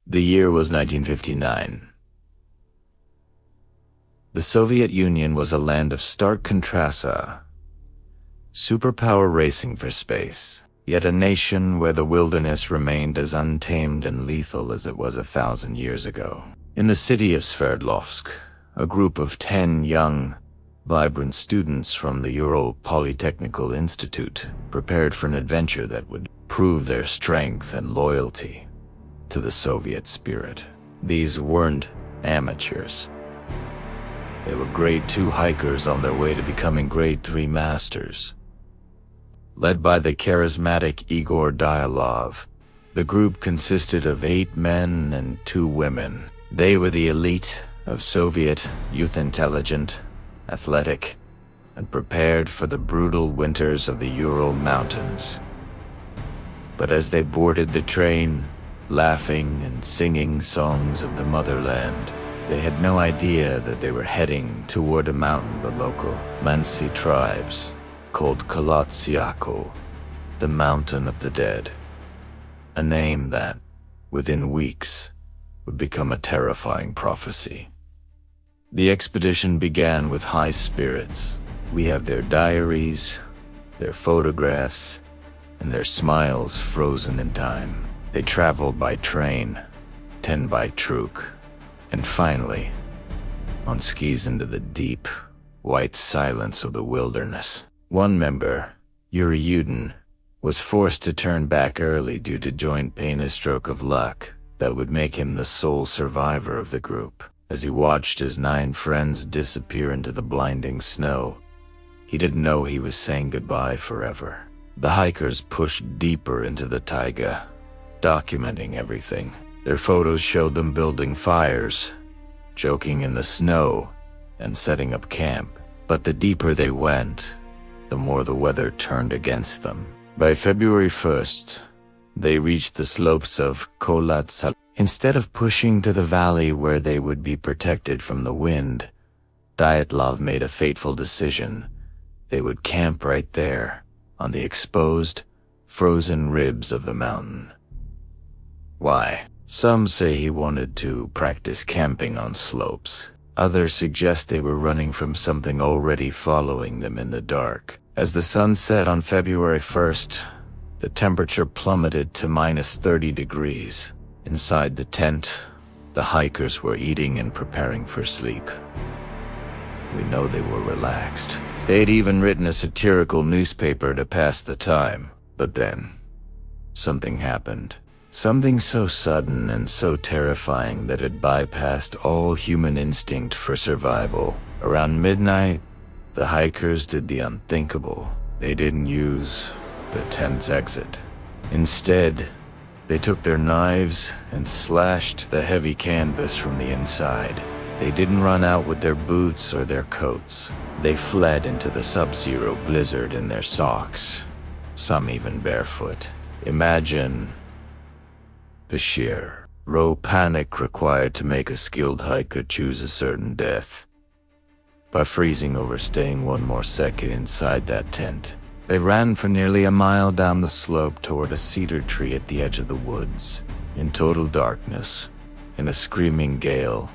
The year was 1959. The Soviet Union was a land of stark contrasts, superpower racing for space, yet a nation where the wilderness remained as untamed and lethal as it was 1,000 years ago. In the city of Sverdlovsk, a group of 10 young, vibrant students from the Ural Polytechnical Institute prepared for an adventure that would prove their strength and loyalty to the Soviet spirit. These weren't amateurs. They were grade 2 hikers on their way to becoming grade 3 masters. Led by the charismatic Igor Dyatlov, the group consisted of 8 men and 2 women. They were the elite of Soviet youth, intelligent, athletic, and prepared for the brutal winters of the Ural Mountains. But as they boarded the train, laughing and singing songs of the motherland, they had no idea that they were heading toward a mountain the local Mansi tribes called Kolotsiako, the Mountain of the Dead, a name that, within weeks, would become a terrifying prophecy. The expedition began with high spirits. We have their diaries, their photographs, and their smiles frozen in time. They traveled by train, 10 by truk, and finally, on skis into the deep, white silence of the wilderness. One member, Yuri Yudin, was forced to turn back early due to joint pain, a stroke of luck that would make him the sole survivor of the group. As he watched his 9 friends disappear into the blinding snow, he didn't know he was saying goodbye forever. The hikers pushed deeper into the taiga, documenting everything. Their photos showed them building fires, joking in the snow, and setting up camp. But the deeper they went, the more the weather turned against them. By February 1st, they reached the slopes of Kolotsiako. Instead of pushing to the valley where they would be protected from the wind, Dyatlov made a fateful decision. They would camp right there, on the exposed, frozen ribs of the mountain. Why? Some say he wanted to practice camping on slopes. Others suggest they were running from something already following them in the dark. As the sun set on February 1st, the temperature plummeted to -30 degrees. Inside the tent, the hikers were eating and preparing for sleep. We know they were relaxed. They'd even written a satirical newspaper to pass the time. But then, something happened. Something so sudden and so terrifying that it bypassed all human instinct for survival. Around midnight, the hikers did the unthinkable. They didn't use the tent's exit. Instead, they took their knives and slashed the heavy canvas from the inside. They didn't run out with their boots or their coats. They fled into the sub-zero blizzard in their socks, some even barefoot. Imagine the sheer, raw panic required to make a skilled hiker choose a certain death. By freezing over staying one more second inside that tent, they ran for nearly a mile down the slope toward a cedar tree at the edge of the woods. In total darkness, in a screaming gale,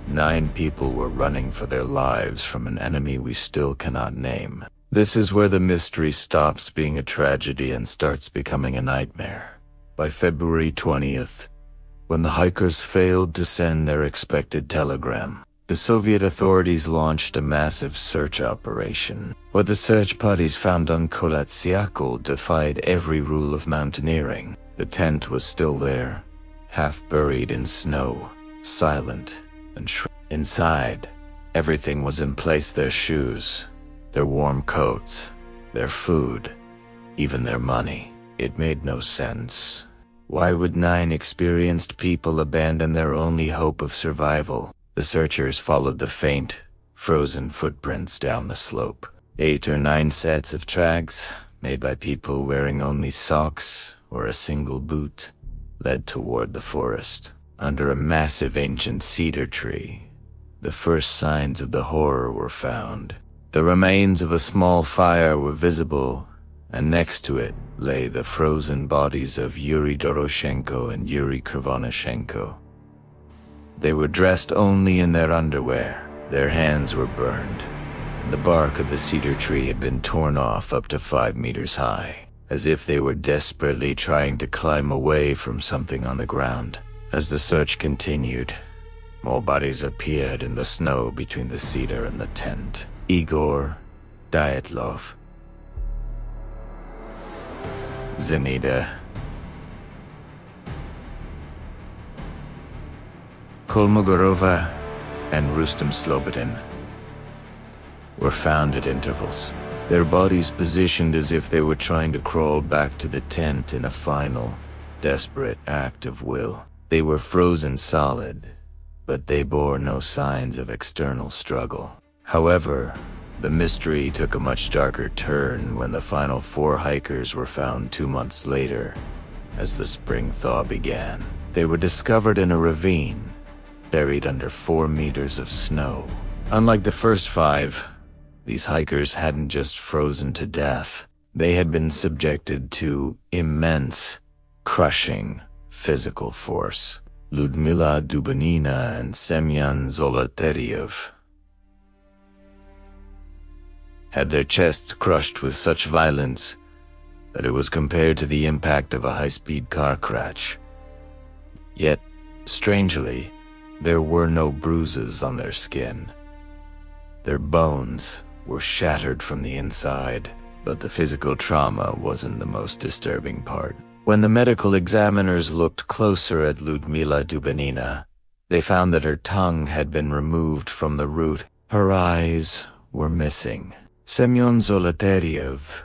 9 people were running for their lives from an enemy we still cannot name. This is where the mystery stops being a tragedy and starts becoming a nightmare. By February 20th, when the hikers failed to send their expected telegram, the Soviet authorities launched a massive search operation. What the search parties found on Kolotsiako defied every rule of mountaineering. The tent was still there, half buried in snow, silent and inside, everything was in place: their shoes, their warm coats, their food, even their money. It made no sense. Why would 9 experienced people abandon their only hope of survival? The searchers followed the faint, frozen footprints down the slope. 8 or 9 sets of tracks, made by people wearing only socks or a single boot, led toward the forest. Under a massive ancient cedar tree, the first signs of the horror were found. The remains of a small fire were visible, and next to it, lay the frozen bodies of Yuri Doroshenko and Yuri Krivonashenko. They were dressed only in their underwear. Their hands were burned, and the bark of the cedar tree had been torn off up to 5 meters high, as if they were desperately trying to climb away from something on the ground. As the search continued, more bodies appeared in the snow between the cedar and the tent. Igor, Dyatlov, Zenida, Kolmogorova, and Rustem Slobodin were found at intervals, their bodies positioned as if they were trying to crawl back to the tent in a final, desperate act of will. They were frozen solid, but they bore no signs of external struggle. However, the mystery took a much darker turn when the final 4 hikers were found 2 months later, as the spring thaw began. They were discovered in a ravine, buried under 4 meters of snow. Unlike the first 5, these hikers hadn't just frozen to death. They had been subjected to immense, crushing physical force. Lyudmila Dubanina and Semyon Zolotaryov had their chests crushed with such violence that it was compared to the impact of a high-speed car crash. Yet, strangely, there were no bruises on their skin. Their bones were shattered from the inside, but the physical trauma wasn't the most disturbing part. When the medical examiners looked closer at Lyudmila Dubanina, they found that her tongue had been removed from the root. Her eyes were missing. Semyon Zolotaryov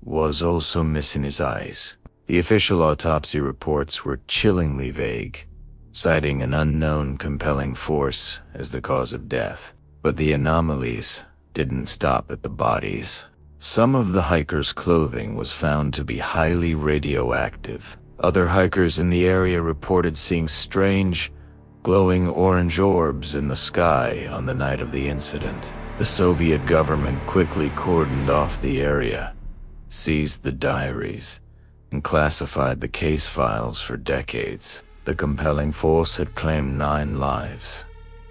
was also missing his eyes. The official autopsy reports were chillingly vague, citing an unknown compelling force as the cause of death. But the anomalies didn't stop at the bodies. Some of the hikers' clothing was found to be highly radioactive. Other hikers in the area reported seeing strange, glowing orange orbs in the sky on the night of the incident. The Soviet government quickly cordoned off the area, seized the diaries, and classified the case files for decades. The compelling force had claimed 9 lives,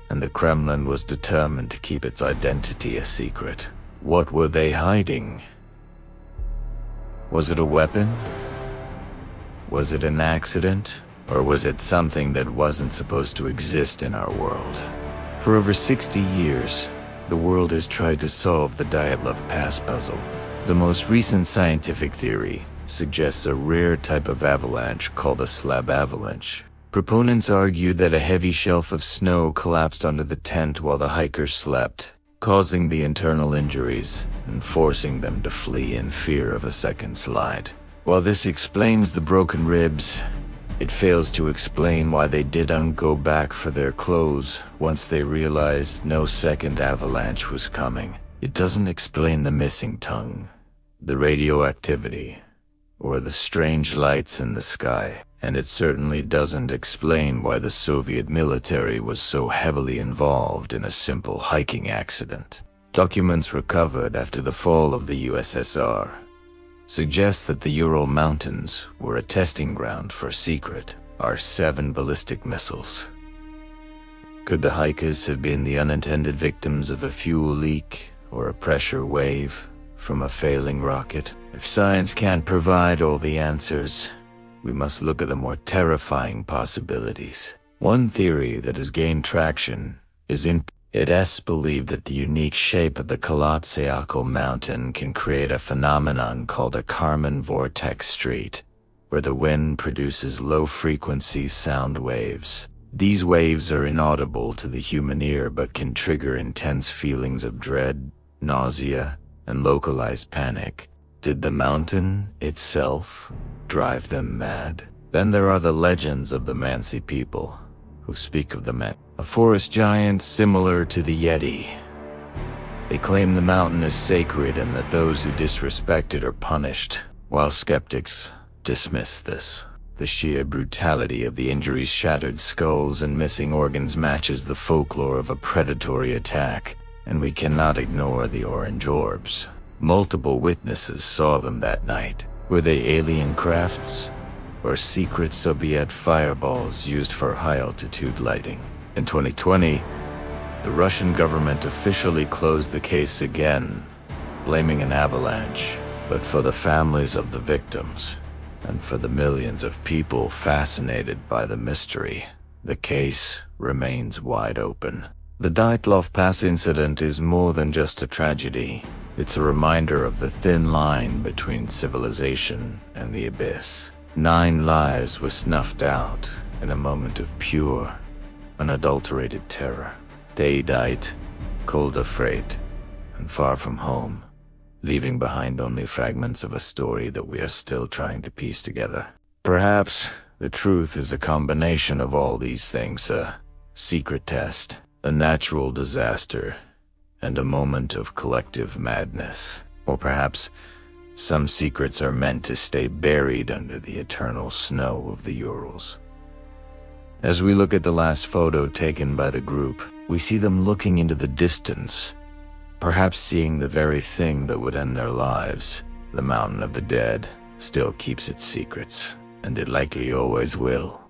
and the Kremlin was determined to keep its identity a secret. What were they hiding? Was it a weapon? Was it an accident? Or was it something that wasn't supposed to exist in our world? For over 60 years, the world has tried to solve the Dyatlov Pass puzzle. The most recent scientific theory suggests a rare type of avalanche called a slab avalanche. Proponents argue that a heavy shelf of snow collapsed onto the tent while the hikers slept, causing the internal injuries and forcing them to flee in fear of a second slide. While this explains the broken ribs, it fails to explain why they didn't go back for their clothes once they realized no second avalanche was coming. It doesn't explain the missing tongue, the radioactivity, or the strange lights in the sky. And it certainly doesn't explain why the Soviet military was so heavily involved in a simple hiking accident. Documents recovered after the fall of the USSR suggest that the Ural Mountains were a testing ground for secret R-7 ballistic missiles. Could the hikers have been the unintended victims of a fuel leak or a pressure wave from a failing rocket? If science can't provide all the answers, we must look at the more terrifying possibilities. One theory that has gained traction is it is believed that the unique shape of the Kolotsayakal mountain can create a phenomenon called a Kármán vortex street, where the wind produces low-frequency sound waves. These waves are inaudible to the human ear but can trigger intense feelings of dread, nausea, and localized panic. Did the mountain itself drive them mad? Then there are the legends of the Mansi people, who speak of the man, a forest giant similar to the Yeti. They claim the mountain is sacred and that those who disrespect it are punished, while skeptics dismiss this. The sheer brutality of the injuries, shattered skulls, and missing organs matches the folklore of a predatory attack, and we cannot ignore the orange orbs. Multiple witnesses saw them that night. Were they alien crafts or secret Soviet fireballs used for high-altitude lighting? In 2020, the Russian government officially closed the case again, blaming an avalanche. But for the families of the victims, and for the millions of people fascinated by the mystery, the case remains wide open. The Dyatlov Pass Incident is more than just a tragedy. It's a reminder of the thin line between civilization and the abyss. 9 lives were snuffed out in a moment of pure, unadulterated terror. They died, cold afraid, and far from home, leaving behind only fragments of a story that we are still trying to piece together. Perhaps the truth is a combination of all these things: a secret test, a natural disaster, and a moment of collective madness. Or perhaps some secrets are meant to stay buried under the eternal snow of the Urals. As we look at the last photo taken by the group, we see them looking into the distance, perhaps seeing the very thing that would end their lives. The mountain of the dead still keeps its secrets, and it likely always will.